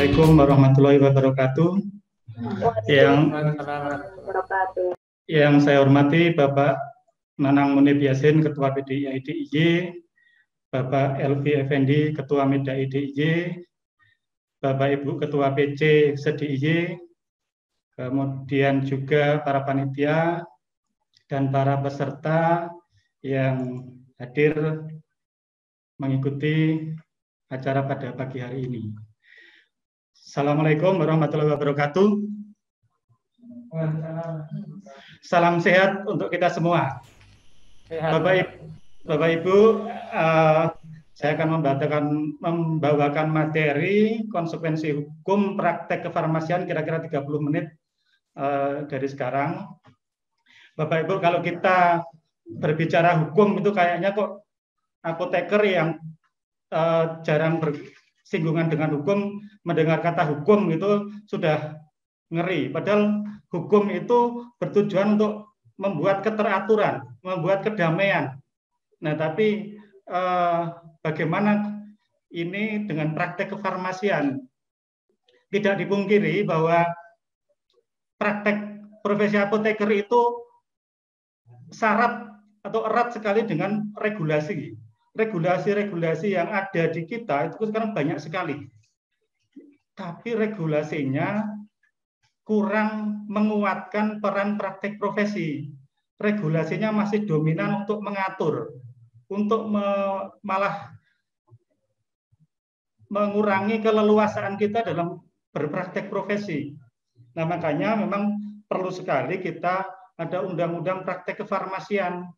Assalamualaikum warahmatullahi wabarakatuh. Yang saya hormati Bapak Nanang Munib Yasin, Ketua PDII DIY, Bapak Elvi Effendi, Ketua MEDAI DIY, Bapak Ibu Ketua PC SEDIY, kemudian juga para panitia dan para peserta yang hadir mengikuti acara pada pagi hari ini. Assalamualaikum warahmatullahi wabarakatuh. Salam sehat untuk kita semua. Bapak Ibu, saya akan membawakan materi konsekuensi hukum praktek kefarmasian kira-kira 30 menit dari sekarang. Bapak Ibu, kalau kita berbicara hukum itu kayaknya kok apoteker yang jarang bersinggungan dengan hukum, mendengar kata hukum itu sudah ngeri. Padahal hukum itu bertujuan untuk membuat keteraturan, membuat kedamaian. Nah, tapi bagaimana ini dengan praktek kefarmasian? Tidak dipungkiri bahwa praktek profesi apoteker itu syarat atau erat sekali dengan regulasi. Regulasi-regulasi yang ada di kita itu sekarang banyak sekali. Tapi regulasinya kurang menguatkan peran praktek profesi. Regulasinya masih dominan untuk mengatur, untuk malah mengurangi keleluasaan kita dalam berpraktek profesi. Nah, makanya memang perlu sekali kita ada undang-undang praktek kefarmasian.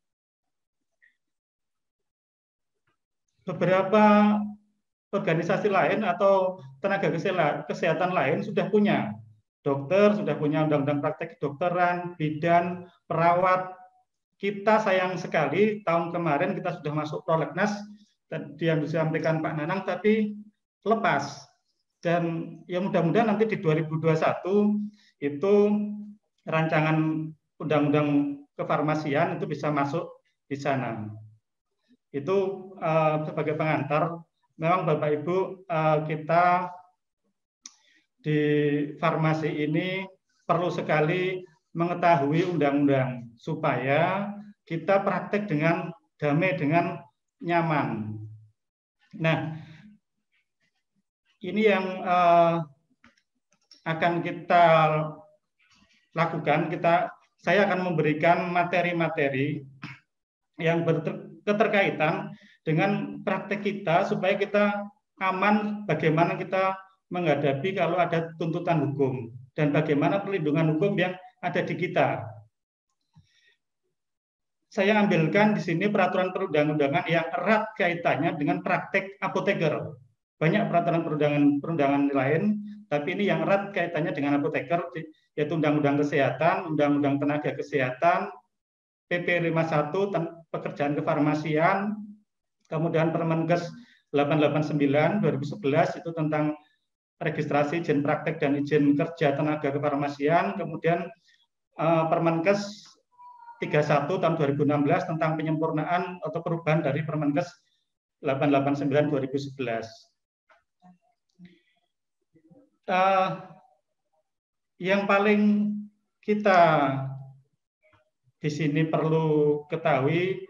Beberapa organisasi lain atau tenaga kesehatan lain sudah punya. Dokter sudah punya undang-undang praktek kedokteran, bidan, perawat. Kita sayang sekali tahun kemarin kita sudah masuk prolegnas tadi yang disampaikan Pak Nanang, tapi lepas. Dan ya mudah-mudahan nanti di 2021 itu rancangan undang-undang kefarmasian itu bisa masuk di sana. Itu sebagai pengantar. Memang Bapak Ibu, kita di farmasi ini perlu sekali mengetahui undang-undang supaya kita praktek dengan damai, dengan nyaman. Nah, ini yang akan kita lakukan. Saya akan memberikan materi-materi yang keterkaitan dengan praktek kita supaya kita aman bagaimana kita menghadapi kalau ada tuntutan hukum dan bagaimana perlindungan hukum yang ada di kita. Saya ambilkan di sini peraturan perundang-undangan yang erat kaitannya dengan praktek apoteker. Banyak peraturan perundangan lain, tapi ini yang erat kaitannya dengan apoteker, yaitu Undang-Undang Kesehatan, Undang-Undang Tenaga Kesehatan, PP 51 pekerjaan kefarmasian, kemudian Permenkes 889 2011 itu tentang registrasi izin praktek dan izin kerja tenaga kefarmasian, kemudian Permenkes 31 tahun 2016 tentang penyempurnaan atau perubahan dari Permenkes 889 2011. Yang paling kita di sini perlu ketahui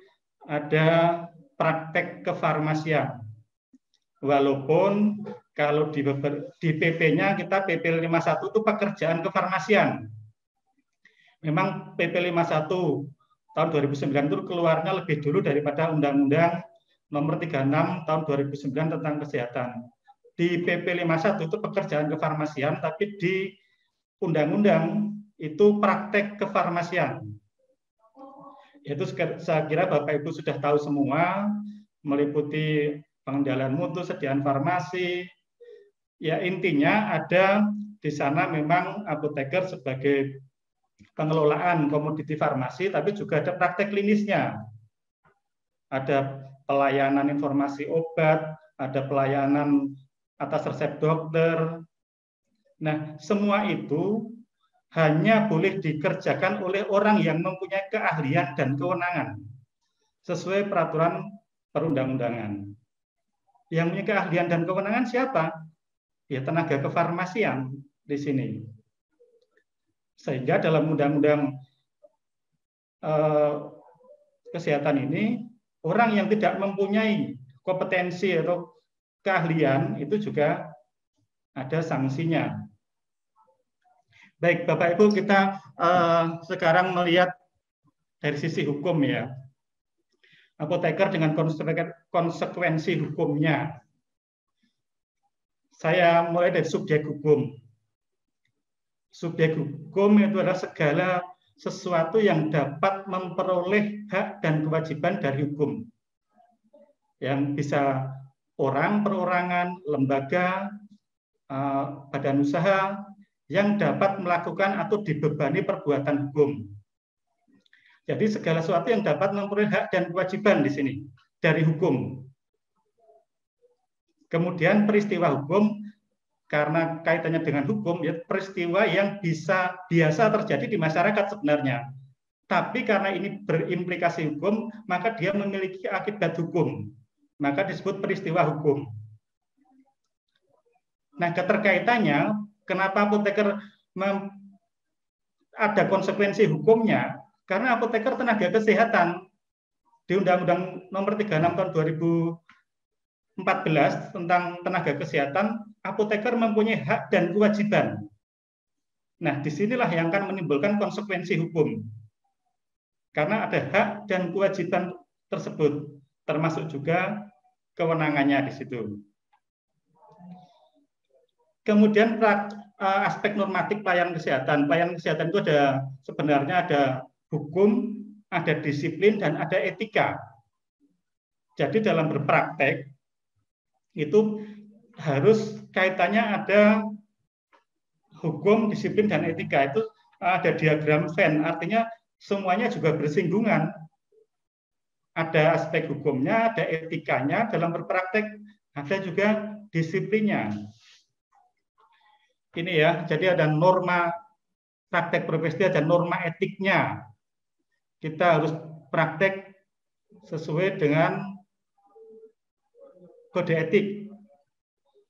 ada praktek kefarmasian. Walaupun kalau di PP-nya kita PP 51 itu pekerjaan kefarmasian. Memang PP 51 tahun 2009 itu keluarnya lebih dulu daripada Undang-Undang Nomor 36 tahun 2009 tentang kesehatan. Di PP 51 itu pekerjaan kefarmasian, tapi di Undang-Undang itu praktek kefarmasian. Itu saya kira Bapak Ibu sudah tahu semua, meliputi pengendalian mutu, sediaan farmasi. Ya intinya ada di sana memang apoteker sebagai pengelolaan komoditi farmasi, tapi juga ada praktek klinisnya. Ada pelayanan informasi obat, ada pelayanan atas resep dokter. Nah, semua itu hanya boleh dikerjakan oleh orang yang mempunyai keahlian dan kewenangan sesuai peraturan perundang-undangan. Yang punya keahlian dan kewenangan siapa? ya tenaga kefarmasian di sini. Sehingga dalam undang-undang kesehatan ini, orang yang tidak mempunyai kompetensi atau keahlian itu juga ada sanksinya. Baik, Bapak Ibu, kita sekarang melihat dari sisi hukum ya. Apoteker dengan konsekuensi hukumnya. Saya mulai dari subjek hukum. Subjek hukum itu adalah segala sesuatu yang dapat memperoleh hak dan kewajiban dari hukum. Yang bisa orang, perorangan, lembaga, badan usaha yang dapat melakukan atau dibebani perbuatan hukum. Jadi segala sesuatu yang dapat memperoleh hak dan kewajiban di sini dari hukum. Kemudian peristiwa hukum, karena kaitannya dengan hukum, ya peristiwa yang biasa terjadi di masyarakat sebenarnya. Tapi karena ini berimplikasi hukum, maka dia memiliki akibat hukum. Maka disebut peristiwa hukum. Nah, keterkaitannya, kenapa apoteker ada konsekuensi hukumnya? Karena apoteker tenaga kesehatan di Undang-Undang Nomor 36 Tahun 2014 tentang tenaga kesehatan, apoteker mempunyai hak dan kewajiban. Nah, disinilah yang akan menimbulkan konsekuensi hukum. Karena ada hak dan kewajiban tersebut, termasuk juga kewenangannya di situ. Kemudian aspek normatif pelayanan kesehatan. Pelayanan kesehatan itu sebenarnya ada hukum, ada disiplin, dan ada etika. Jadi dalam berpraktek, itu harus kaitannya ada hukum, disiplin, dan etika. Itu ada diagram Venn, artinya semuanya juga bersinggungan. Ada aspek hukumnya, ada etikanya dalam berpraktek, ada juga disiplinnya. Ini ya, jadi ada norma praktek profesi, ada norma etiknya. Kita harus praktek sesuai dengan kode etik.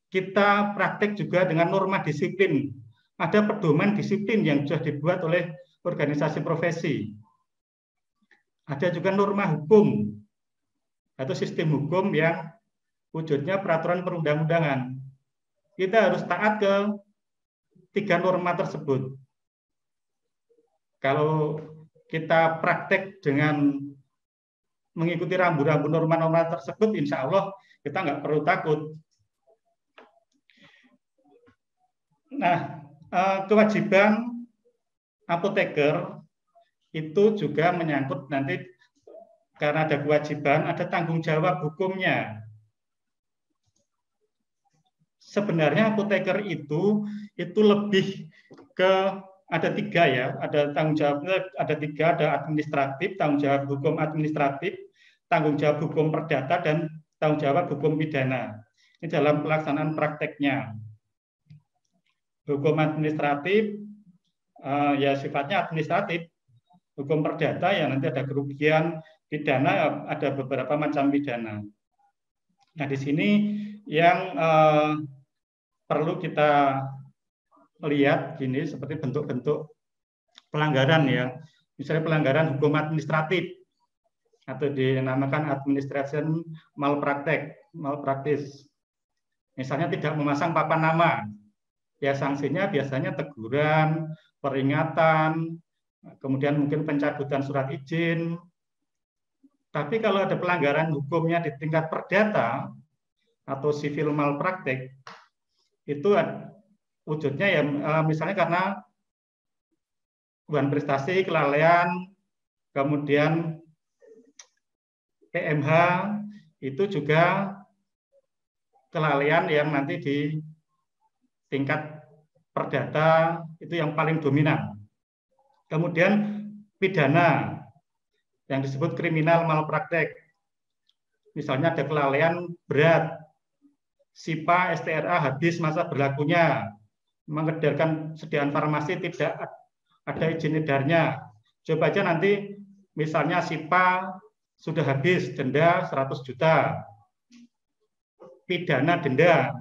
Kita praktek juga dengan norma disiplin. Ada pedoman disiplin yang sudah dibuat oleh organisasi profesi. Ada juga norma hukum, atau sistem hukum yang wujudnya peraturan perundang-undangan. Kita harus taat ke 3 norma tersebut. Kalau kita praktek dengan mengikuti rambu-rambu norma-norma tersebut, insya Allah kita nggak perlu takut. Nah, kewajiban apoteker itu juga menyangkut nanti, karena ada kewajiban, ada tanggung jawab hukumnya. Sebenarnya apoteker itu lebih ke ada 3 ya, ada tanggung jawabnya ada 3, ada administratif, tanggung jawab hukum administratif, tanggung jawab hukum perdata, dan tanggung jawab hukum pidana. Ini dalam pelaksanaan prakteknya. Hukum administratif ya sifatnya administratif, hukum perdata ya nanti ada kerugian, pidana ada beberapa macam pidana. Nah di sini yang perlu kita lihat gini seperti bentuk-bentuk pelanggaran ya, misalnya pelanggaran hukum administratif atau dinamakan administration malpractice. Misalnya tidak memasang papan nama, ya sanksinya biasanya teguran, peringatan, kemudian mungkin pencabutan surat izin. Tapi kalau ada pelanggaran hukumnya di tingkat perdata atau civil malpractice, itu wujudnya ya misalnya karena hubungan prestasi, kelalaian, kemudian PMH, itu juga kelalaian yang nanti di tingkat perdata itu yang paling dominan. Kemudian pidana yang disebut kriminal malpraktek. Misalnya ada kelalaian berat, SIPA, STRA habis masa berlakunya, mengedarkan sediaan farmasi tidak ada izin edarnya. Coba aja nanti misalnya SIPA sudah habis, denda 100 juta. Pidana denda.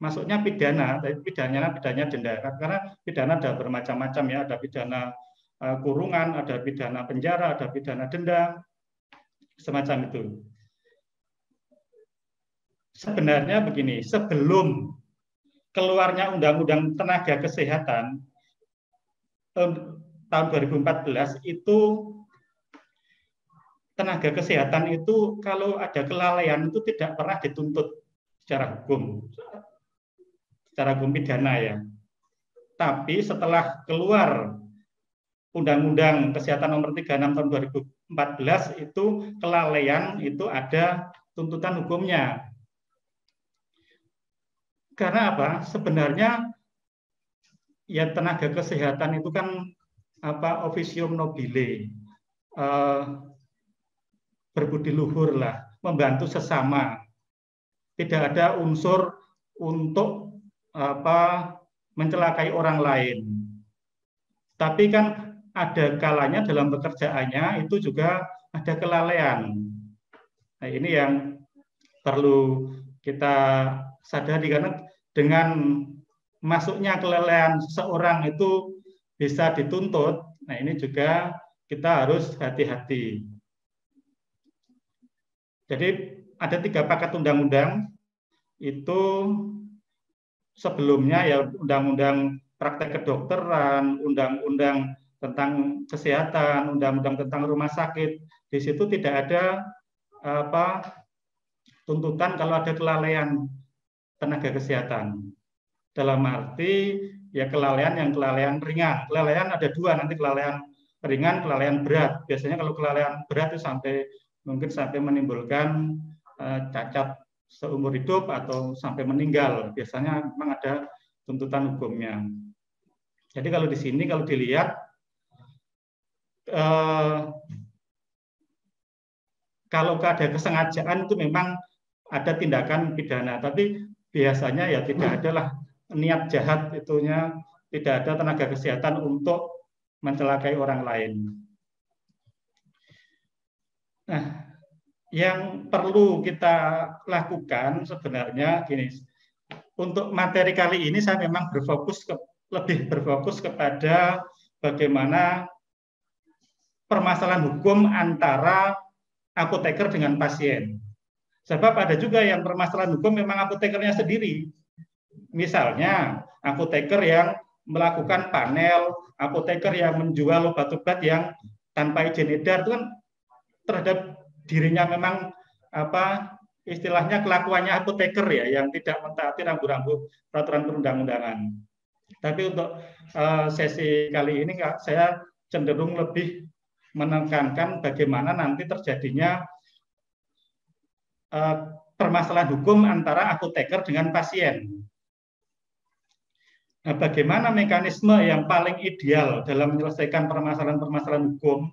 masuknya pidana, tapi pidana denda. Karena pidana ada bermacam-macam ya, ada pidana kurungan, ada pidana penjara, ada pidana denda, semacam itu. Sebenarnya begini, sebelum keluarnya Undang-Undang Tenaga Kesehatan tahun 2014 itu tenaga kesehatan itu kalau ada kelalaian itu tidak pernah dituntut secara hukum pidana ya. Tapi setelah keluar Undang-Undang Kesehatan Nomor 36 tahun 2014 itu kelalaian itu ada tuntutan hukumnya. Karena apa? Sebenarnya ya tenaga kesehatan itu kan apa officium nobile, berbudi luhur lah, membantu sesama. Tidak ada unsur untuk apa mencelakai orang lain. Tapi kan ada kalanya dalam pekerjaannya itu juga ada kelalaian. Nah, ini yang perlu kita sadari karena dengan masuknya kelalaian seseorang itu bisa dituntut. Nah, ini juga kita harus hati-hati. Jadi ada 3 paket undang-undang itu sebelumnya ya undang-undang praktek kedokteran, undang-undang tentang kesehatan, undang-undang tentang rumah sakit. Di situ tidak ada apa tuntutan kalau ada kelalaian tenaga kesehatan. Dalam arti ya kelalaian yang kelalaian ringan. Kelalaian ada 2 nanti, kelalaian ringan, kelalaian berat. Biasanya kalau kelalaian berat itu mungkin sampai menimbulkan cacat seumur hidup atau sampai meninggal. Biasanya memang ada tuntutan hukumnya. Jadi kalau di sini kalau dilihat kalau ada kesengajaan itu memang ada tindakan pidana, tapi biasanya ya tidak adalah niat jahat itunya, tidak ada tenaga kesehatan untuk mencelakai orang lain. Nah, yang perlu kita lakukan sebenarnya gini, untuk materi kali ini saya memang lebih berfokus kepada bagaimana permasalahan hukum antara apoteker dengan pasien. Sebab ada juga yang permasalahan hukum memang apotekernya sendiri. Misalnya apoteker yang melakukan panel, apoteker yang menjual obat-obat yang tanpa izin edar, itu kan terhadap dirinya memang apa istilahnya kelakuannya apoteker ya, yang tidak mentaati rambu-rambu peraturan perundang-undangan. Tapi untuk sesi kali ini saya cenderung lebih menekankan bagaimana nanti terjadinya permasalahan hukum antara apoteker dengan pasien. Nah, bagaimana mekanisme yang paling ideal dalam menyelesaikan permasalahan-permasalahan hukum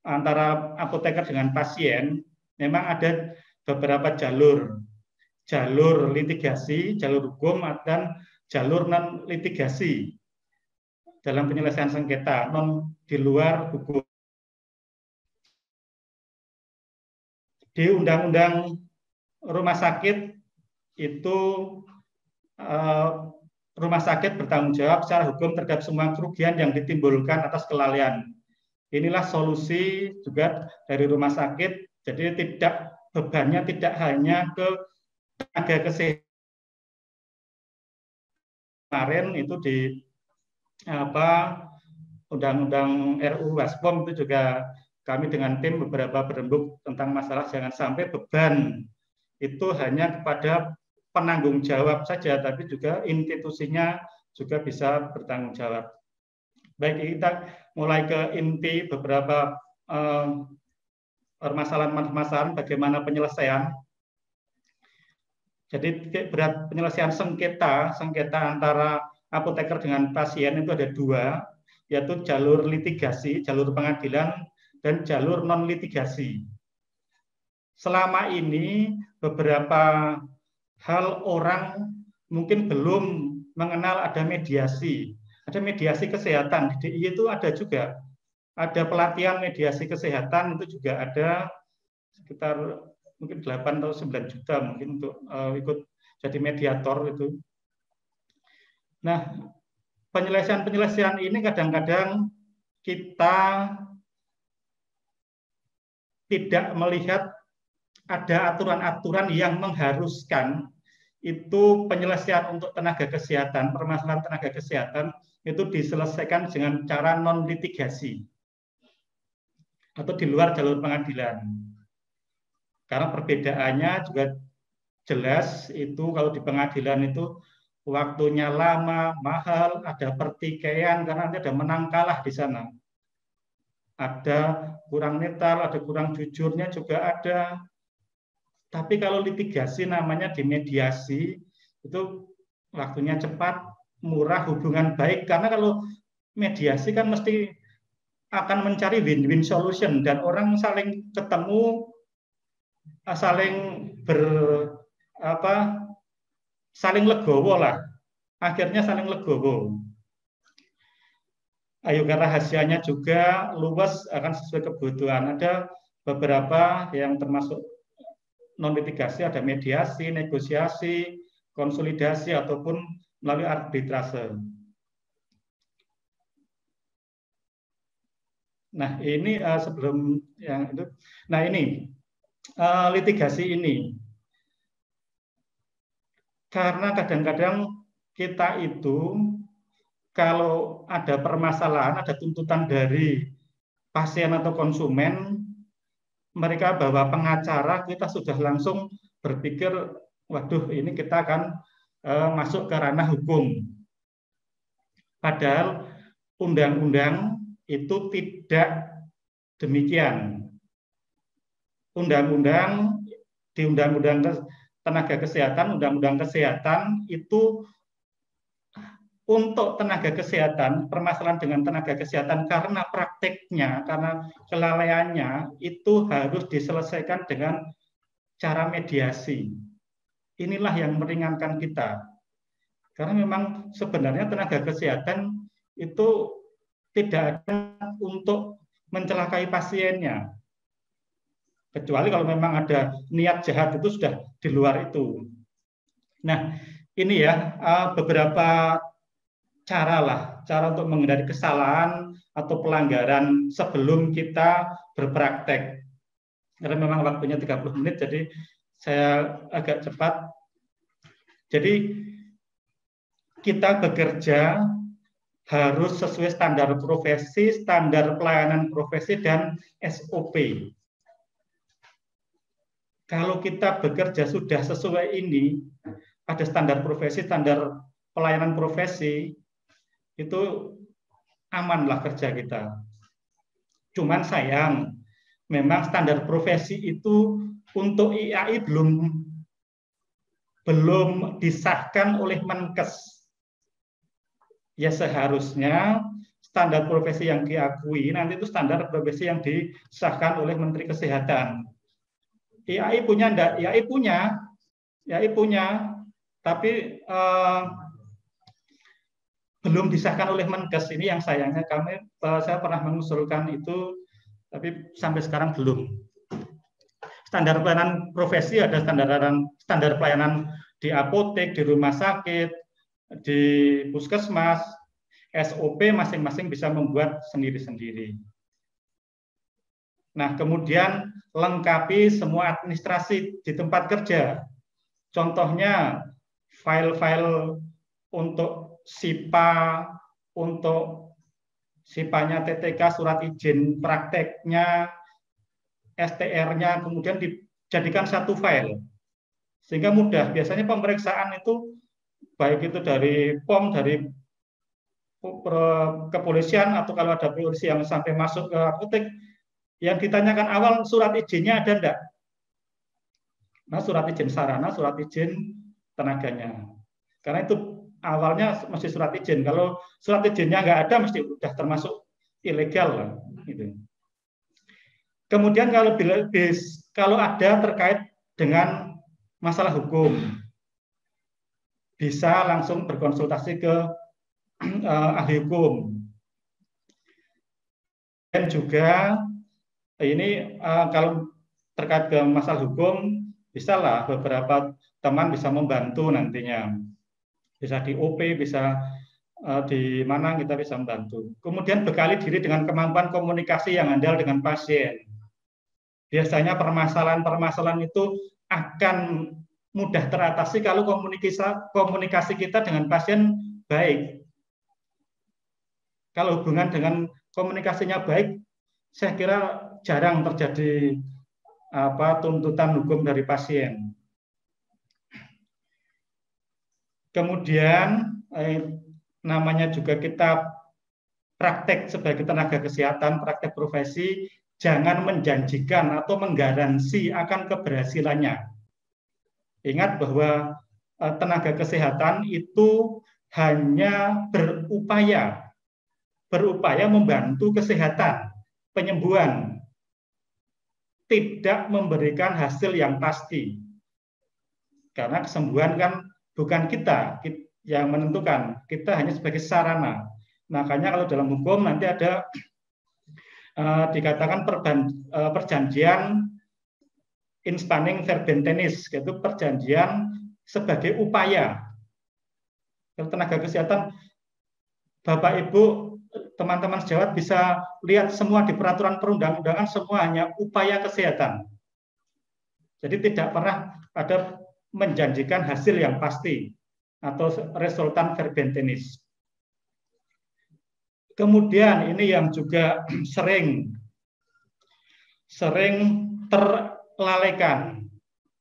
antara apoteker dengan pasien? Memang ada beberapa jalur. Jalur litigasi, jalur hukum, dan jalur non-litigasi dalam penyelesaian sengketa, non di luar hukum. Di Undang-Undang Rumah Sakit itu rumah sakit bertanggung jawab secara hukum terhadap semua kerugian yang ditimbulkan atas kelalaian. Inilah solusi juga dari rumah sakit. Jadi bebannya tidak hanya ke tenaga kesehatan. Kemarin itu di Undang-Undang RUU Waspom itu juga kami dengan tim beberapa berembuk tentang masalah jangan sampai beban itu hanya kepada penanggung jawab saja, tapi juga institusinya juga bisa bertanggung jawab. Baik, kita mulai ke inti beberapa permasalahan-permasalahan bagaimana penyelesaian. Jadi berat penyelesaian sengketa antara apoteker dengan pasien itu ada 2, yaitu jalur litigasi, jalur pengadilan, dan jalur non-litigasi. Selama ini beberapa hal orang mungkin belum mengenal ada mediasi. Ada mediasi kesehatan. Di DIY itu ada juga. Ada pelatihan mediasi kesehatan, itu juga ada sekitar mungkin 8 atau 9 juta mungkin untuk ikut jadi mediator itu. Nah, penyelesaian ini kadang-kadang kita tidak melihat ada aturan-aturan yang mengharuskan itu penyelesaian untuk tenaga kesehatan, permasalahan tenaga kesehatan itu diselesaikan dengan cara non-litigasi atau di luar jalur pengadilan. Karena perbedaannya juga jelas, itu kalau di pengadilan itu waktunya lama, mahal, ada pertikaian karena ada menang kalah di sana. Ada kurang netral, ada kurang jujurnya juga ada. Tapi kalau litigasi namanya di mediasi, itu waktunya cepat, murah, hubungan baik. Karena kalau mediasi kan mesti akan mencari win-win solution dan orang saling ketemu, saling saling legowo lah. Akhirnya saling legowo. Ayoga rahasianya juga luas, akan sesuai kebutuhan. Ada beberapa yang termasuk non-litigasi, ada mediasi, negosiasi, konsolidasi, ataupun melalui arbitrase. Nah, ini sebelum yang itu. Nah, ini litigasi ini. Karena kadang-kadang kita itu kalau ada permasalahan, ada tuntutan dari pasien atau konsumen, mereka bawa pengacara, kita sudah langsung berpikir, waduh ini kita akan masuk ke ranah hukum. Padahal undang-undang itu tidak demikian. Undang-undang di Undang-Undang Tenaga Kesehatan, Undang-Undang Kesehatan itu untuk tenaga kesehatan, permasalahan dengan tenaga kesehatan karena prakteknya, karena kelalaiannya itu harus diselesaikan dengan cara mediasi. Inilah yang meringankan kita. Karena memang sebenarnya tenaga kesehatan itu tidak ada untuk mencelakai pasiennya. Kecuali kalau memang ada niat jahat, itu sudah di luar itu. Nah, ini ya beberapa cara untuk menghindari kesalahan atau pelanggaran sebelum kita berpraktek. Karena memang waktunya 30 menit, jadi saya agak cepat. Jadi kita bekerja harus sesuai standar profesi, standar pelayanan profesi, dan SOP. Kalau kita bekerja sudah sesuai ini, ada standar profesi, standar pelayanan profesi, itu amanlah kerja kita. Cuman sayang, memang standar profesi itu untuk IAI belum disahkan oleh Menkes. Ya seharusnya standar profesi yang diakui nanti itu standar profesi yang disahkan oleh Menteri Kesehatan. IAI punya enggak? IAI punya, tapi belum disahkan oleh Menkes. Ini yang sayangnya, saya pernah mengusulkan itu, tapi sampai sekarang belum. Standar pelayanan profesi ada standar pelayanan di apotek, di rumah sakit, di puskesmas. SOP masing-masing bisa membuat sendiri-sendiri. Nah, kemudian lengkapi semua administrasi di tempat kerja. Contohnya file-file untuk SIPA, untuk SIPA-nya TTK, surat izin prakteknya, STR-nya, kemudian dijadikan satu file. Sehingga mudah. Biasanya pemeriksaan itu, baik itu dari POM, dari kepolisian, atau kalau ada polisi yang sampai masuk ke apotek, yang ditanyakan awal surat izinnya ada enggak? Nah, surat izin sarana, surat izin tenaganya. Karena itu awalnya mesti surat izin. Kalau surat izinnya nggak ada, mesti udah termasuk ilegal lah. Gitu. Kemudian kalau ada terkait dengan masalah hukum, bisa langsung berkonsultasi ke ahli hukum. Dan juga ini kalau terkait dengan masalah hukum, bisa lah beberapa teman bisa membantu nantinya. Bisa di OP, bisa di mana kita bisa membantu. Kemudian bekali diri dengan kemampuan komunikasi yang andal dengan pasien. Biasanya permasalahan-permasalahan itu akan mudah teratasi kalau komunikasi kita dengan pasien baik. Kalau hubungan dengan komunikasinya baik, saya kira jarang terjadi tuntutan hukum dari pasien. Kemudian namanya juga kita praktek sebagai tenaga kesehatan, praktek profesi, jangan menjanjikan atau menggaransi akan keberhasilannya. Ingat bahwa tenaga kesehatan itu hanya berupaya membantu kesehatan, penyembuhan, tidak memberikan hasil yang pasti. Karena kesembuhan kan bukan kita yang menentukan, kita hanya sebagai sarana. Makanya kalau dalam hukum nanti ada dikatakan perjanjian inspanning verbentenis, yaitu perjanjian sebagai upaya. Kalau tenaga kesehatan, Bapak Ibu, teman-teman sejawat bisa lihat semua di peraturan perundang-undangan, semua hanya upaya kesehatan. Jadi tidak pernah ada menjanjikan hasil yang pasti atau resultan verbentenis. Kemudian ini yang juga sering terlalaikan.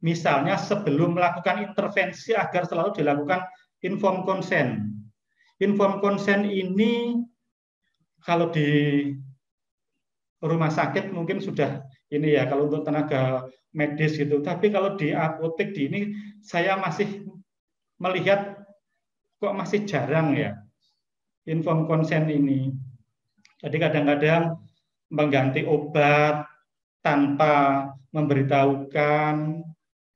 Misalnya sebelum melakukan intervensi agar selalu dilakukan informed consent. Informed consent ini kalau di rumah sakit mungkin sudah ini ya, kalau untuk tenaga medis gitu. Tapi kalau di apotek di ini saya masih melihat kok masih jarang ya informed consent ini. Jadi kadang-kadang mengganti obat tanpa memberitahukan,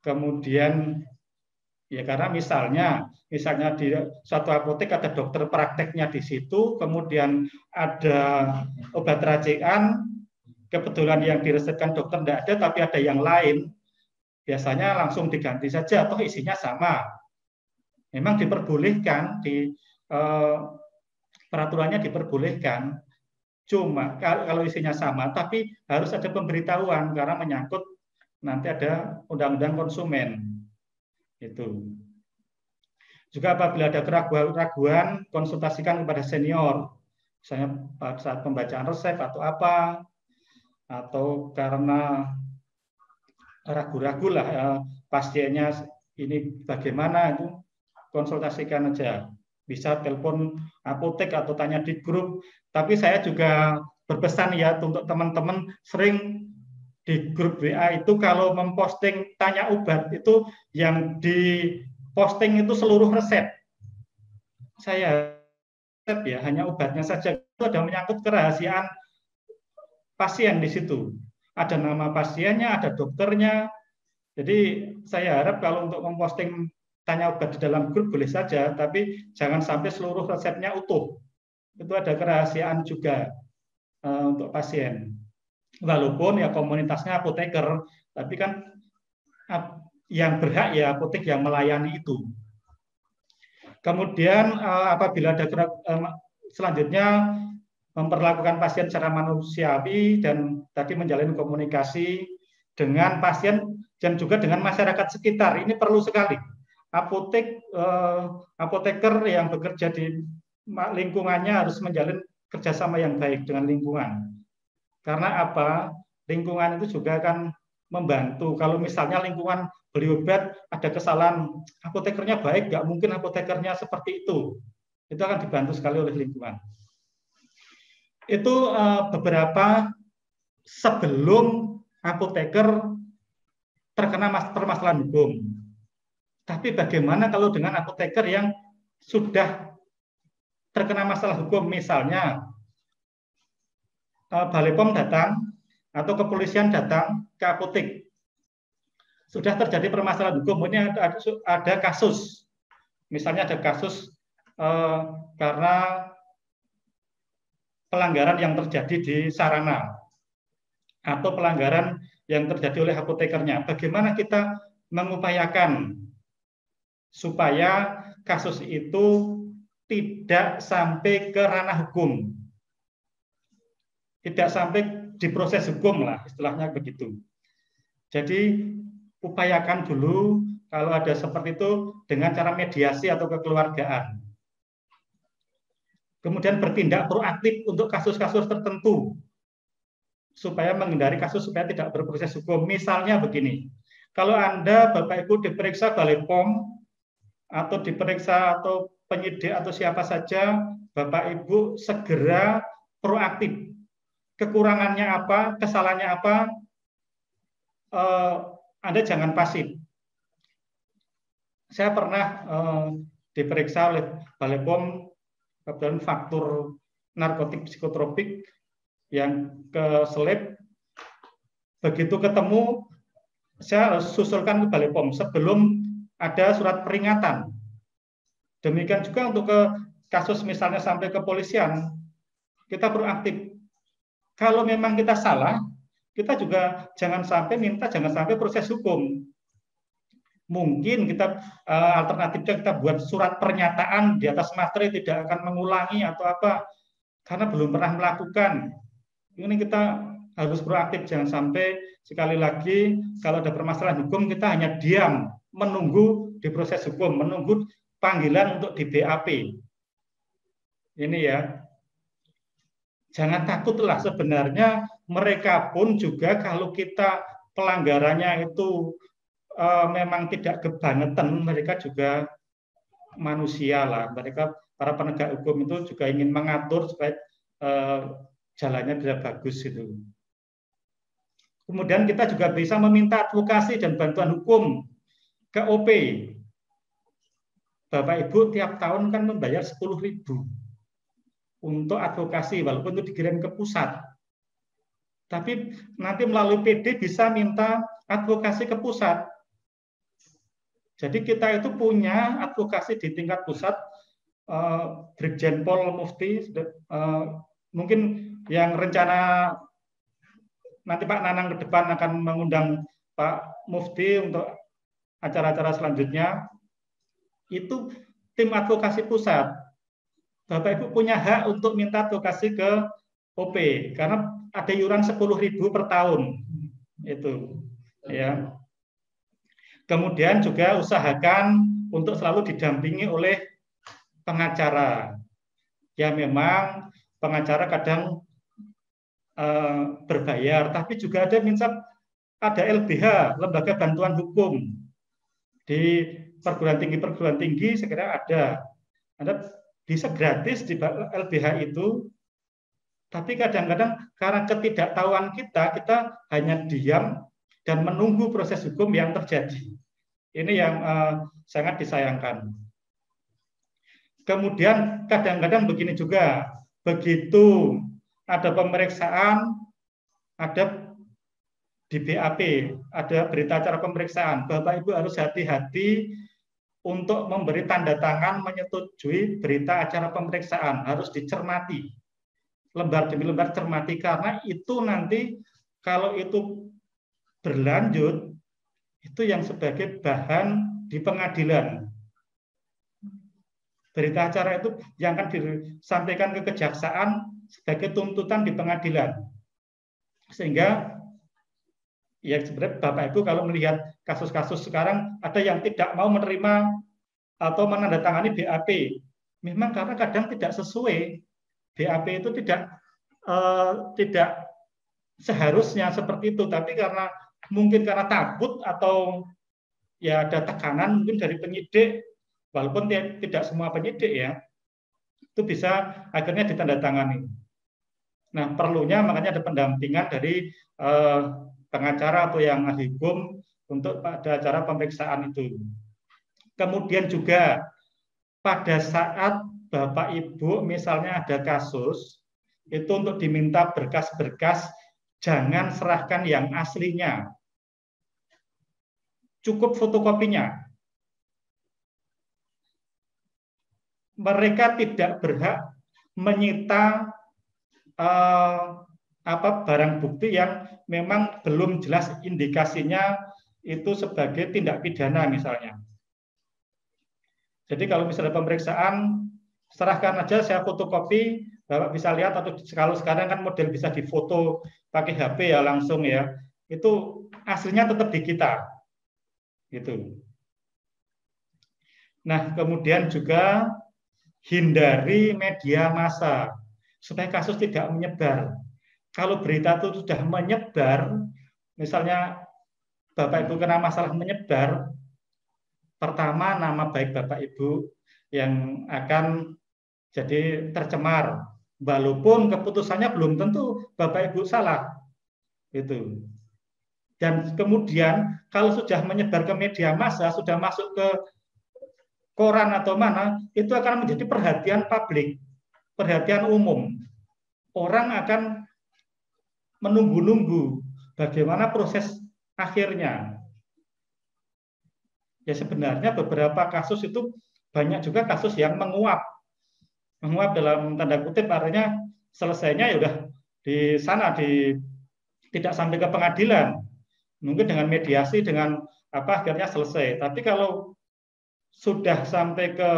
kemudian ya karena misalnya di suatu apotek ada dokter prakteknya di situ, kemudian ada obat racikan, kebetulan yang diresepkan dokter tidak ada, tapi ada yang lain, biasanya langsung diganti saja, toh isinya sama. Memang diperbolehkan, di peraturannya diperbolehkan, cuma kalau isinya sama, tapi harus ada pemberitahuan karena menyangkut nanti ada undang-undang konsumen. Itu. Juga apabila ada keraguan, konsultasikan kepada senior, misalnya saat pembacaan resep atau apa, atau karena ragu-ragu lah pasiennya ini bagaimana, itu konsultasikan aja. Bisa telepon apotek atau tanya di grup. Tapi saya juga berpesan ya untuk teman-teman, sering di grup WA itu kalau memposting tanya obat itu yang diposting itu seluruh resep. Saya resep ya hanya obatnya saja, itu ada menyangkut kerahasiaan pasien di situ. Ada nama pasiennya, ada dokternya. Jadi saya harap kalau untuk memposting tanya obat di dalam grup boleh saja, tapi jangan sampai seluruh resepnya utuh. Itu ada kerahasiaan juga untuk pasien. Walaupun ya komunitasnya apoteker, tapi kan yang berhak ya apotek yang melayani itu. Kemudian apabila ada selanjutnya memperlakukan pasien secara manusiawi dan tadi menjalin komunikasi dengan pasien dan juga dengan masyarakat sekitar. Ini perlu sekali. Apoteker yang bekerja di lingkungannya harus menjalin kerjasama yang baik dengan lingkungan. Karena apa? Lingkungan itu juga akan membantu. Kalau misalnya lingkungan beli obat ada kesalahan, apotekernya baik, nggak mungkin apotekernya seperti itu. Itu akan dibantu sekali oleh lingkungan. Itu beberapa sebelum apoteker terkena permasalahan hukum. Tapi bagaimana kalau dengan apoteker yang sudah terkena masalah hukum, misalnya Balai POM datang atau kepolisian datang ke apotek, sudah terjadi permasalahan hukum, ini ada kasus, misalnya ada kasus karena pelanggaran yang terjadi di sarana atau pelanggaran yang terjadi oleh apotekernya. Bagaimana kita mengupayakan supaya kasus itu tidak sampai ke ranah hukum, tidak sampai diproses hukum lah, istilahnya begitu. Jadi upayakan dulu kalau ada seperti itu dengan cara mediasi atau kekeluargaan. Kemudian bertindak proaktif untuk kasus-kasus tertentu supaya menghindari kasus supaya tidak berproses hukum. Misalnya begini, kalau Anda Bapak Ibu diperiksa Balai POM atau diperiksa atau penyidik atau siapa saja, Bapak Ibu segera proaktif. Kekurangannya apa, kesalahannya apa, Anda jangan pasif. Saya pernah diperiksa oleh Balai POM kebetulan faktur narkotik psikotropik yang keselip. Begitu ketemu, saya harus susulkan ke Balai POM sebelum ada surat peringatan. Demikian juga untuk ke kasus misalnya sampai ke polisian, kita proaktif. Kalau memang kita salah, kita juga jangan sampai proses hukum. Mungkin kita alternatifnya kita buat surat pernyataan di atas materai tidak akan mengulangi atau apa, karena belum pernah melakukan. Ini kita harus proaktif, jangan sampai sekali lagi kalau ada permasalahan hukum kita hanya diam menunggu diproses hukum, menunggu panggilan untuk di BAP. Ini ya, jangan takutlah, sebenarnya mereka pun juga kalau kita pelanggarannya itu memang tidak kebangetan, mereka juga manusia lah. Mereka para penegak hukum itu juga ingin mengatur supaya jalannya bisa bagus itu. Kemudian kita juga bisa meminta advokasi dan bantuan hukum ke OP. Bapak Ibu tiap tahun kan membayar 10.000 untuk advokasi, walaupun itu dikirim ke pusat. Tapi nanti melalui PD bisa minta advokasi ke pusat. Jadi kita itu punya advokasi di tingkat pusat, Brigjen Pol Mufti, mungkin yang rencana nanti Pak Nanang ke depan akan mengundang Pak Mufti untuk acara-acara selanjutnya, itu tim advokasi pusat. Bapak Ibu punya hak untuk minta advokasi ke OP, karena ada iuran 10.000 per tahun. Itu ya. Kemudian juga usahakan untuk selalu didampingi oleh pengacara. Ya memang pengacara kadang berbayar, tapi juga ada LBH, Lembaga Bantuan Hukum. Di perguruan tinggi segera ada. Anda bisa gratis di LBH itu, tapi kadang-kadang karena ketidaktahuan kita hanya diam dan menunggu proses hukum yang terjadi. Ini yang sangat disayangkan. Kemudian kadang-kadang begini juga, begitu ada pemeriksaan, ada di BAP, ada berita acara pemeriksaan, Bapak Ibu harus hati-hati untuk memberi tanda tangan menyetujui berita acara pemeriksaan, harus dicermati. Lembar demi lembar cermati, karena itu nanti kalau itu berlanjut, itu yang sebagai bahan di pengadilan. Berita acara itu yang akan disampaikan ke kejaksaan sebagai tuntutan di pengadilan. Sehingga ya sebenarnya Bapak Ibu kalau melihat kasus-kasus sekarang ada yang tidak mau menerima atau menandatangani BAP. Memang karena kadang tidak sesuai. BAP itu tidak seharusnya seperti itu, tapi mungkin karena takut atau ya ada tekanan mungkin dari penyidik, walaupun tidak semua penyidik ya, itu bisa akhirnya ditandatangani. Nah, perlunya makanya ada pendampingan dari pengacara atau yang ahli hukum untuk pada acara pemeriksaan itu. Kemudian juga pada saat Bapak Ibu misalnya ada kasus, itu untuk diminta berkas-berkas, jangan serahkan yang aslinya. Cukup fotokopinya. Mereka tidak berhak menyita barang bukti yang memang belum jelas indikasinya itu sebagai tindak pidana misalnya. Jadi kalau misalnya pemeriksaan, serahkan aja, saya fotokopi, Bapak bisa lihat, atau kalau sekarang kan model bisa difoto pakai HP ya langsung ya, itu aslinya tetap di kita. Gitu. Nah, kemudian juga hindari media massa supaya kasus tidak menyebar. Kalau berita itu sudah menyebar, misalnya Bapak Ibu kena masalah menyebar, pertama nama baik Bapak Ibu yang akan jadi tercemar. Walaupun keputusannya belum tentu Bapak Ibu salah. Itu. Dan kemudian kalau sudah menyebar ke media massa, sudah masuk ke koran atau mana, itu akan menjadi perhatian publik, perhatian umum. Orang akan menunggu-nunggu bagaimana proses akhirnya. Ya sebenarnya beberapa kasus itu banyak juga kasus yang menguap. Menguap dalam tanda kutip artinya selesainya ya udah di sana, tidak sampai ke pengadilan. Mungkin dengan mediasi, dengan apa akhirnya selesai. Tapi kalau sudah sampai ke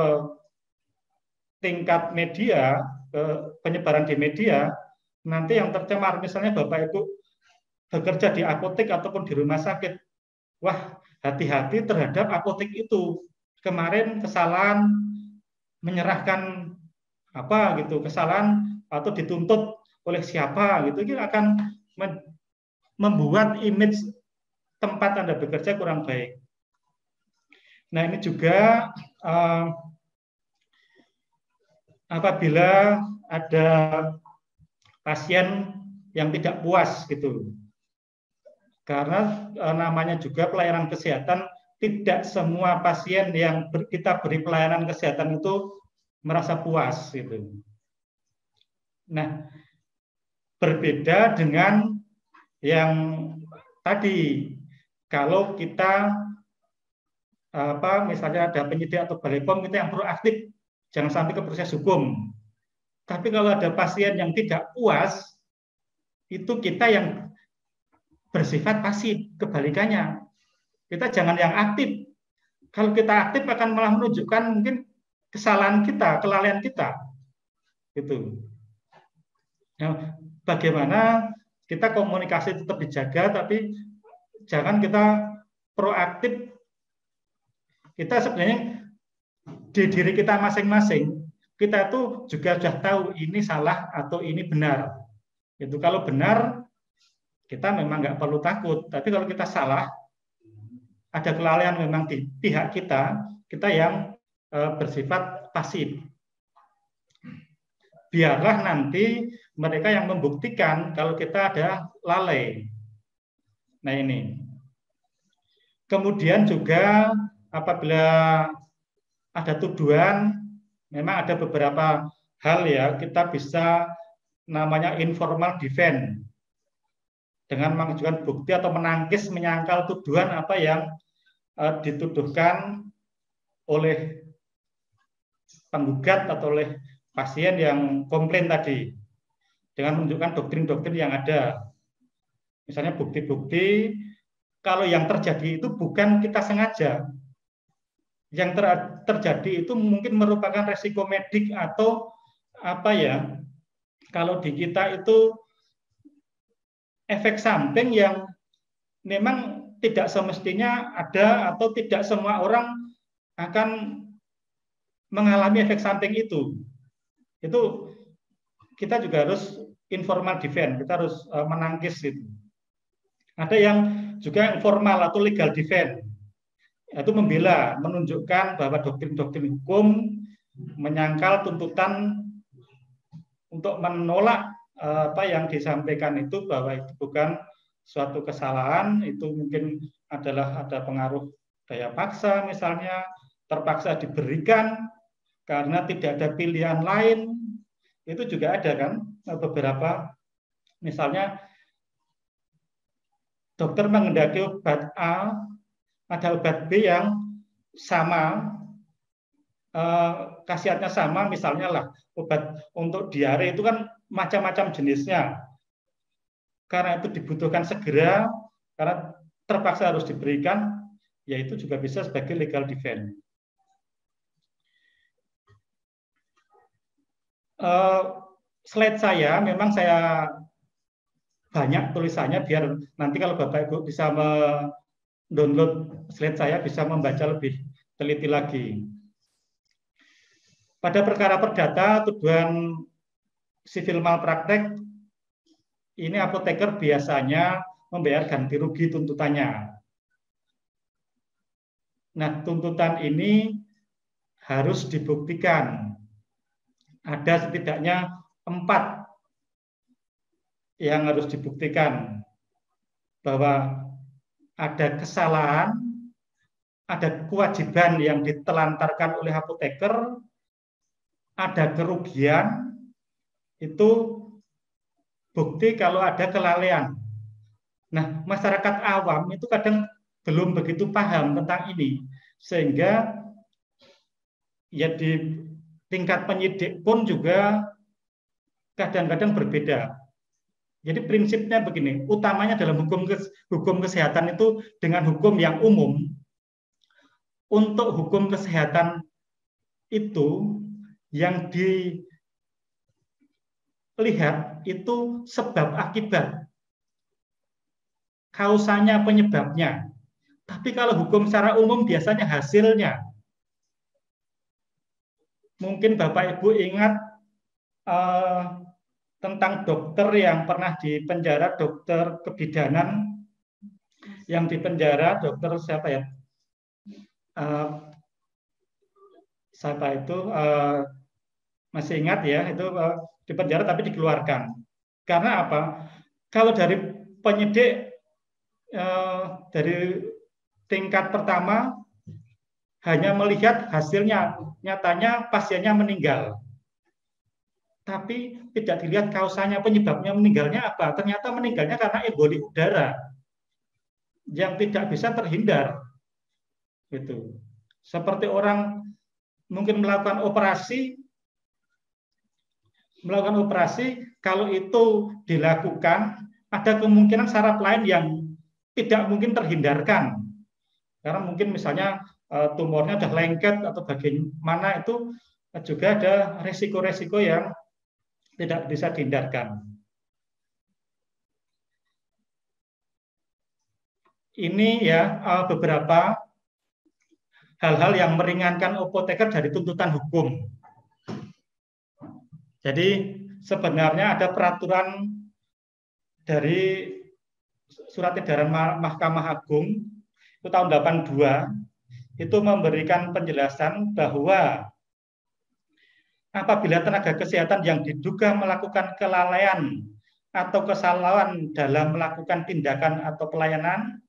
tingkat media, ke penyebaran di media, nanti yang tercemar misalnya Bapak Ibu bekerja di apotek ataupun di rumah sakit, wah hati-hati terhadap apotek itu. Kemarin kesalahan menyerahkan apa gitu, kesalahan atau dituntut oleh siapa gitu, itu akan membuat image tempat Anda bekerja kurang baik. Nah ini juga apabila ada pasien yang tidak puas gitu, karena namanya juga pelayanan kesehatan, tidak semua pasien yang kita beri pelayanan kesehatan itu merasa puas gitu. Nah, berbeda dengan yang tadi, kalau kita misalnya ada penyidik atau balai pom kita yang proaktif, jangan sampai ke proses hukum. Tapi kalau ada pasien yang tidak puas, itu kita yang bersifat pasif, kebalikannya. Kita jangan yang aktif. Kalau kita aktif akan malah menunjukkan mungkin kesalahan kita, kelalaian kita. Gitu. Nah, bagaimana kita komunikasi tetap dijaga, tapi jangan kita proaktif. Kita sebenarnya di diri kita masing-masing, kita tuh juga sudah tahu ini salah atau ini benar. Itu kalau benar, kita memang nggak perlu takut. Tapi kalau kita salah, ada kelalaian memang di pihak kita, kita yang bersifat pasif. Biarlah nanti mereka yang membuktikan kalau kita ada lalai. Nah ini. Kemudian juga apabila ada tuduhan, memang ada beberapa hal ya, kita bisa namanya informal defense. Dengan mengajukan bukti atau menangkis, menyangkal tuduhan apa yang dituduhkan oleh penggugat atau oleh pasien yang komplain tadi, dengan menunjukkan doktrin-doktrin yang ada. Misalnya bukti-bukti kalau yang terjadi itu bukan kita sengaja. Yang terjadi itu mungkin merupakan resiko medik atau apa ya, kalau di kita itu efek samping yang memang tidak semestinya ada, atau tidak semua orang akan mengalami efek samping itu. Itu kita juga harus informal defense, kita harus menangkis itu. Ada yang juga informal atau legal defense, yaitu membela, menunjukkan bahwa doktrin-doktrin hukum menyangkal tuntutan untuk menolak apa yang disampaikan itu, bahwa itu bukan suatu kesalahan, itu mungkin adalah ada pengaruh daya paksa misalnya, terpaksa diberikan karena tidak ada pilihan lain. Itu juga ada kan beberapa, misalnya dokter mengendaki obat A, ada obat B yang sama, khasiatnya sama, misalnya lah obat untuk diare itu kan macam-macam jenisnya. Karena itu dibutuhkan segera, karena terpaksa harus diberikan, ya itu juga bisa sebagai legal defense. slide saya memang saya banyak tulisannya biar nanti kalau Bapak Ibu bisa download slide saya bisa membaca lebih teliti lagi. Pada perkara perdata tuduhan sivil malpraktek ini apoteker biasanya membayar ganti rugi tuntutannya. Nah, tuntutan ini harus dibuktikan. Ada setidaknya 4 yang harus dibuktikan bahwa ada kesalahan, ada kewajiban yang ditelantarkan oleh apoteker, ada kerugian, itu bukti kalau ada kelalaian. Nah, masyarakat awam itu kadang belum begitu paham tentang ini, sehingga ya di tingkat penyidik pun juga kadang-kadang berbeda. Jadi prinsipnya begini, utamanya dalam hukum kesehatan itu dengan hukum yang umum. Untuk hukum kesehatan itu yang dilihat itu sebab akibat, kausanya, penyebabnya. Tapi kalau hukum secara umum biasanya hasilnya. Mungkin Bapak Ibu ingat tentang dokter yang pernah dipenjara, dokter kebidanan yang dipenjara, dokter siapa ya? Siapa itu? Masih ingat ya, itu dipenjara tapi dikeluarkan. Karena apa? Kalau dari penyidik dari tingkat pertama hanya melihat hasilnya, nyatanya pasiennya meninggal. Tapi tidak dilihat kausanya, penyebabnya meninggalnya apa. Ternyata meninggalnya karena emboli udara yang tidak bisa terhindar. Gitu. Seperti orang mungkin melakukan operasi, kalau itu dilakukan, ada kemungkinan saraf lain yang tidak mungkin terhindarkan. Karena mungkin misalnya tumornya sudah lengket atau bagaimana, itu juga ada resiko-resiko yang tidak bisa dihindarkan. Ini ya beberapa hal-hal yang meringankan apoteker dari tuntutan hukum. Jadi sebenarnya ada peraturan dari Surat Edaran Mahkamah Agung itu tahun 82 itu memberikan penjelasan bahwa apabila tenaga kesehatan yang diduga melakukan kelalaian atau kesalahan dalam melakukan tindakan atau pelayanan,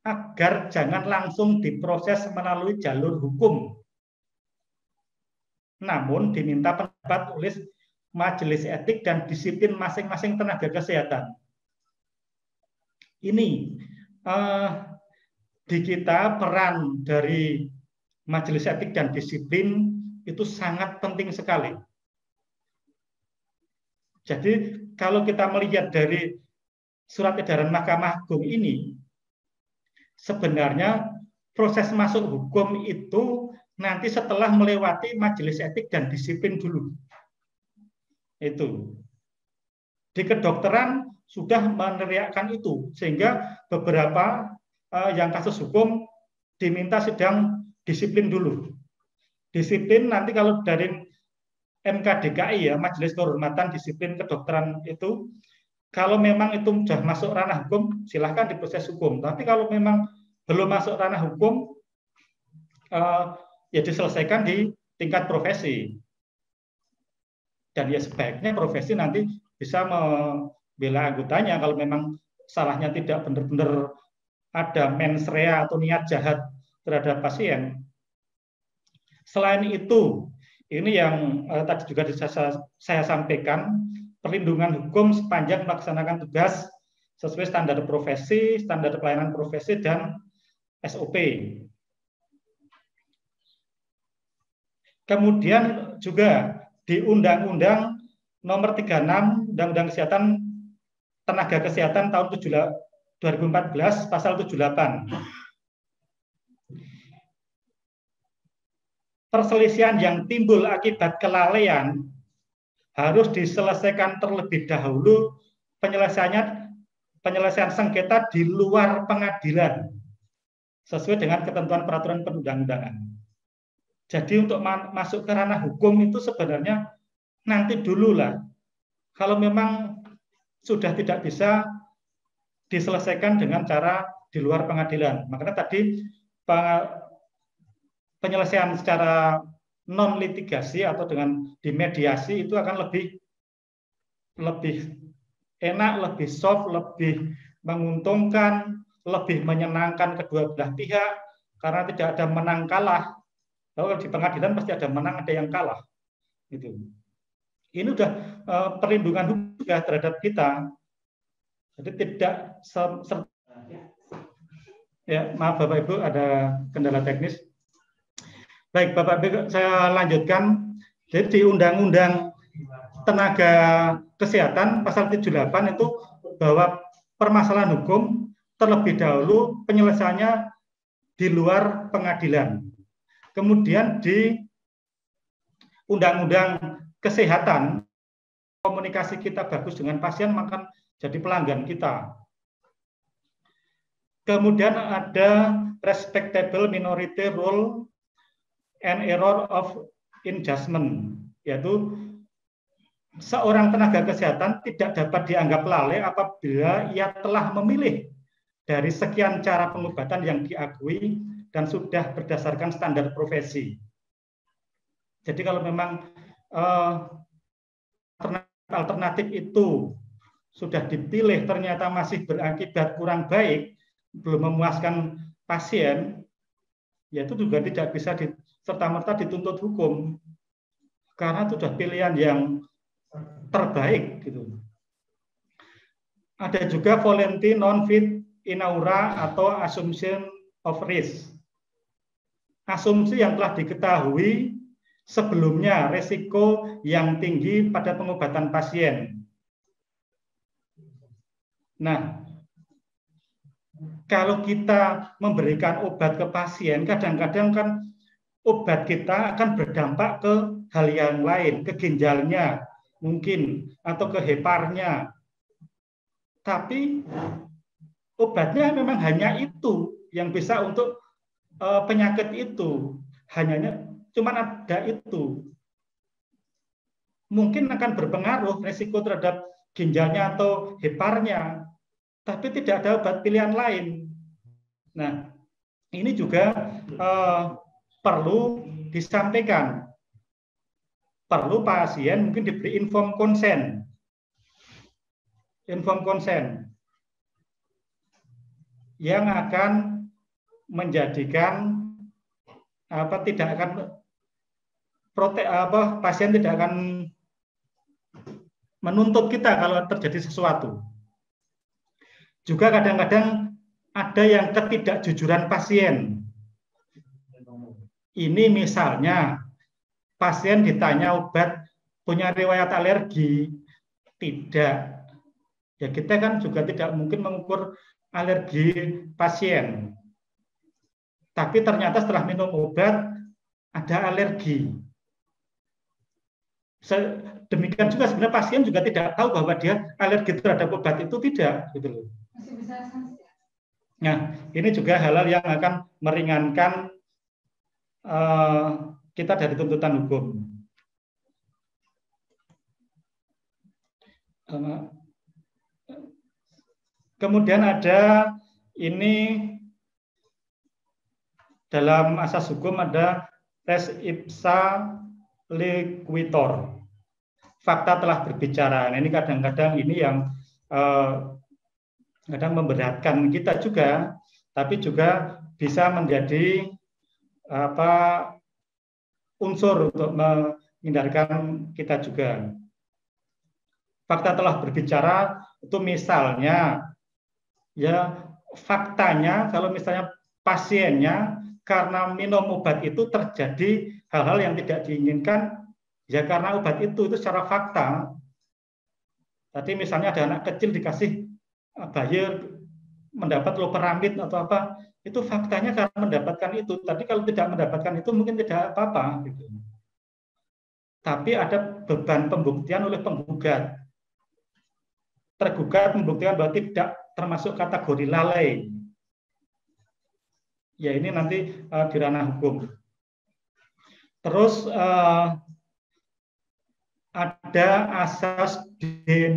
agar jangan langsung diproses melalui jalur hukum, namun diminta pendapat oleh majelis etik dan disiplin masing-masing tenaga kesehatan. Ini di kita peran dari majelis etik dan disiplin itu sangat penting sekali. Jadi kalau kita melihat dari Surat Edaran Mahkamah Agung ini, sebenarnya proses masuk hukum itu nanti setelah melewati majelis etik dan disiplin dulu. Itu di kedokteran sudah meneriakkan itu, sehingga beberapa yang kasus hukum diminta sidang disiplin dulu. Disiplin nanti kalau dari MKDKI ya, Majelis Kehormatan Disiplin Kedokteran itu, kalau memang itu sudah masuk ranah hukum, silahkan diproses hukum. Tapi kalau memang belum masuk ranah hukum, ya diselesaikan di tingkat profesi. Dan ya sebaiknya profesi nanti bisa membela anggotanya kalau memang salahnya tidak benar-benar ada mens rea atau niat jahat terhadap pasien. Selain itu, ini yang tadi juga saya sampaikan, perlindungan hukum sepanjang melaksanakan tugas sesuai standar profesi, standar pelayanan profesi, dan SOP. Kemudian juga di Undang-Undang Nomor 36 Undang-Undang Kesehatan Tenaga Kesehatan tahun 2014 pasal 78. Perselisihan yang timbul akibat kelalaian harus diselesaikan terlebih dahulu penyelesaian sengketa di luar pengadilan sesuai dengan ketentuan peraturan perundang-undangan. Jadi untuk masuk ke ranah hukum itu sebenarnya nanti dulu lah. Kalau memang sudah tidak bisa diselesaikan dengan cara di luar pengadilan. Makanya tadi penyelesaian secara non litigasi atau dengan dimediasi itu akan lebih enak, lebih soft, lebih menguntungkan, lebih menyenangkan kedua belah pihak karena tidak ada menang kalah. Kalau di pengadilan pasti ada menang, ada yang kalah. Gitu. Ini udah perlindungan hukum juga terhadap kita. Jadi tidak ya, maaf Bapak Ibu ada kendala teknis. Baik, Bapak Ibu, saya lanjutkan. Jadi di Undang-Undang Tenaga Kesehatan pasal 78 itu bahwa permasalahan hukum terlebih dahulu penyelesaiannya di luar pengadilan. Kemudian di Undang-Undang Kesehatan, komunikasi kita bagus dengan pasien maka jadi pelanggan kita. Kemudian ada respectable minority rule and error of injudgment, yaitu seorang tenaga kesehatan tidak dapat dianggap lalai apabila ia telah memilih dari sekian cara pengobatan yang diakui dan sudah berdasarkan standar profesi. Jadi kalau memang alternatif itu sudah dipilih ternyata masih berakibat kurang baik, belum memuaskan pasien, ya itu juga tidak bisa serta-merta dituntut hukum karena itu sudah pilihan yang terbaik gitu. Ada juga voluntary non-fit inaura atau assumption of risk. Asumsi yang telah diketahui sebelumnya resiko yang tinggi pada pengobatan pasien. Nah, kalau kita memberikan obat ke pasien, kadang-kadang kan obat kita akan berdampak ke hal yang lain, ke ginjalnya mungkin, atau ke heparnya. Tapi obatnya memang hanya itu yang bisa untuk penyakit itu. Cuma ada itu. Mungkin akan berpengaruh resiko terhadap ginjalnya atau heparnya, tapi tidak ada obat pilihan lain. Nah, ini juga perlu disampaikan. Perlu pasien mungkin diberi informed consent. Informed consent yang akan menjadikan tidak akan pasien tidak akan menuntut kita kalau terjadi sesuatu. Juga kadang-kadang ada yang ketidakjujuran pasien. Ini misalnya pasien ditanya obat punya riwayat alergi, tidak. Ya kita kan juga tidak mungkin mengukur alergi pasien. Tapi ternyata setelah minum obat ada alergi. Demikian juga sebenarnya pasien juga tidak tahu bahwa dia alergi terhadap obat itu tidak, gitu loh. Nah, ini juga hal-hal yang akan meringankan kita dari tuntutan hukum. Kemudian ada ini dalam asas hukum ada res ipsa liquitor. Fakta telah berbicara. Nah, ini kadang-kadang ini yang kadang memberatkan kita juga, tapi juga bisa menjadi unsur untuk menghindarkan kita juga. Fakta telah berbicara itu misalnya ya faktanya kalau misalnya pasiennya karena minum obat itu terjadi hal-hal yang tidak diinginkan ya karena obat itu secara fakta. Tadi misalnya ada anak kecil dikasih bayi mendapat loperamid atau apa, itu faktanya karena mendapatkan itu. Tadi kalau tidak mendapatkan itu mungkin tidak apa-apa gitu. tapi ada beban pembuktian oleh penggugat. Tergugat membuktikan bahwa tidak termasuk kategori lalai. Ya ini nanti di ranah hukum. Terus ada asas de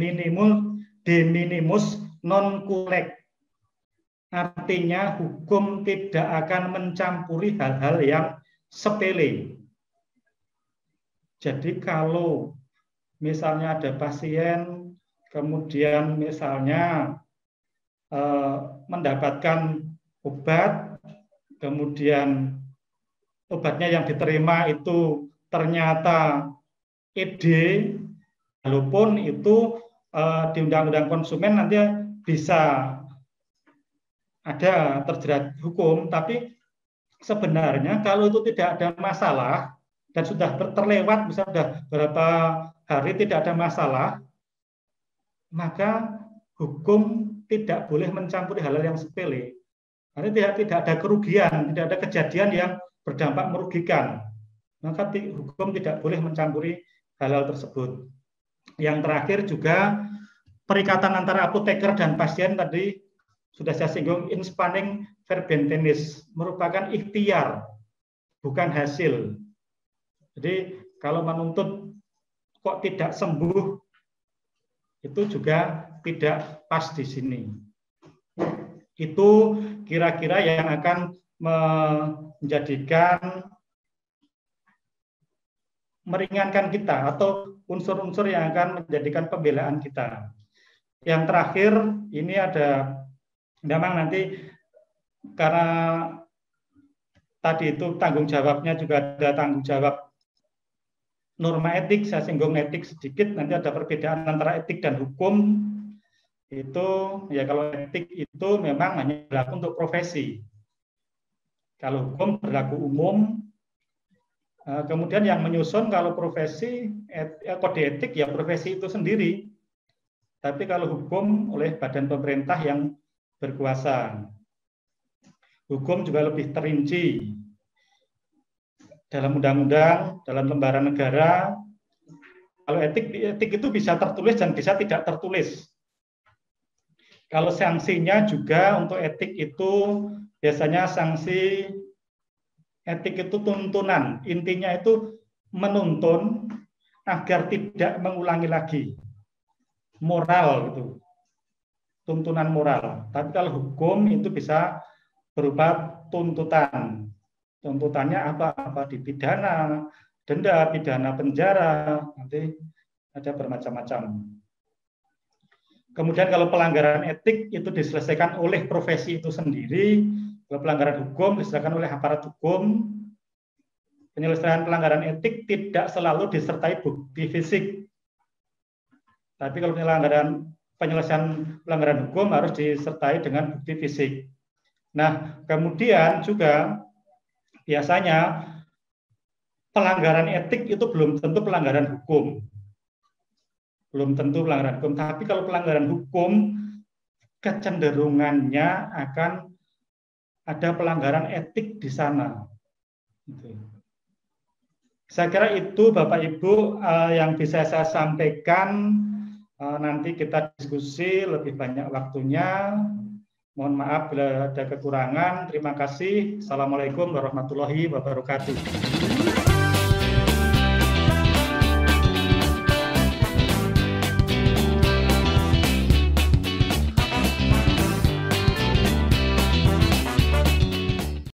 minimis non kulek. Artinya hukum tidak akan mencampuri hal-hal yang sepele. Jadi kalau misalnya ada pasien, kemudian misalnya mendapatkan obat, kemudian obatnya yang diterima itu ternyata ED, walaupun itu di Undang-Undang Konsumen nanti bisa ada terjerat hukum, tapi sebenarnya kalau itu tidak ada masalah dan sudah terlewat, misalnya sudah beberapa hari tidak ada masalah, maka hukum tidak boleh mencampuri hal-hal yang sepele. Artinya tidak ada kerugian, tidak ada kejadian yang berdampak merugikan. Maka hukum tidak boleh mencampuri hal-hal tersebut. Yang terakhir juga perikatan antara apoteker dan pasien tadi sudah saya singgung, in spanning verbentenis, merupakan ikhtiar, bukan hasil. Jadi kalau menuntut kok tidak sembuh, itu juga tidak pas di sini. Itu kira-kira yang akan meringankan kita atau unsur-unsur yang akan menjadikan pembelaan kita. Yang terakhir ini ada memang nanti karena tadi itu tanggung jawabnya juga ada tanggung jawab norma etik, saya singgung etik sedikit, nanti ada perbedaan antara etik dan hukum. Itu ya kalau etik itu memang hanya berlaku untuk profesi. Kalau hukum berlaku umum. Kemudian yang menyusun kalau profesi kode etik ya profesi itu sendiri. Tapi kalau hukum oleh badan pemerintah yang berkuasa. Hukum juga lebih terinci dalam undang-undang, dalam lembaran negara. Kalau etik itu bisa tertulis dan bisa tidak tertulis. Kalau sanksinya juga untuk etik itu biasanya sanksi etik itu tuntunan. Intinya itu menuntun agar tidak mengulangi lagi. Moral gitu. Tuntunan moral. Tapi kalau hukum itu bisa berupa tuntutan. Tuntutannya apa? Apa dipidana, denda, pidana penjara, nanti ada bermacam-macam. Kemudian kalau pelanggaran etik itu diselesaikan oleh profesi itu sendiri, kalau pelanggaran hukum diselesaikan oleh aparat hukum. Penyelesaian pelanggaran etik tidak selalu disertai bukti fisik. Tapi kalau penyelesaian pelanggaran hukum harus disertai dengan bukti fisik. Nah, kemudian juga biasanya pelanggaran etik itu belum tentu pelanggaran hukum. Belum tentu pelanggaran hukum. Tapi kalau pelanggaran hukum, kecenderungannya akan ada pelanggaran etik di sana. Saya kira itu Bapak Ibu yang bisa saya sampaikan. Nanti kita diskusi lebih banyak waktunya. Mohon maaf bila ada kekurangan. Terima kasih. Assalamualaikum warahmatullahi wabarakatuh.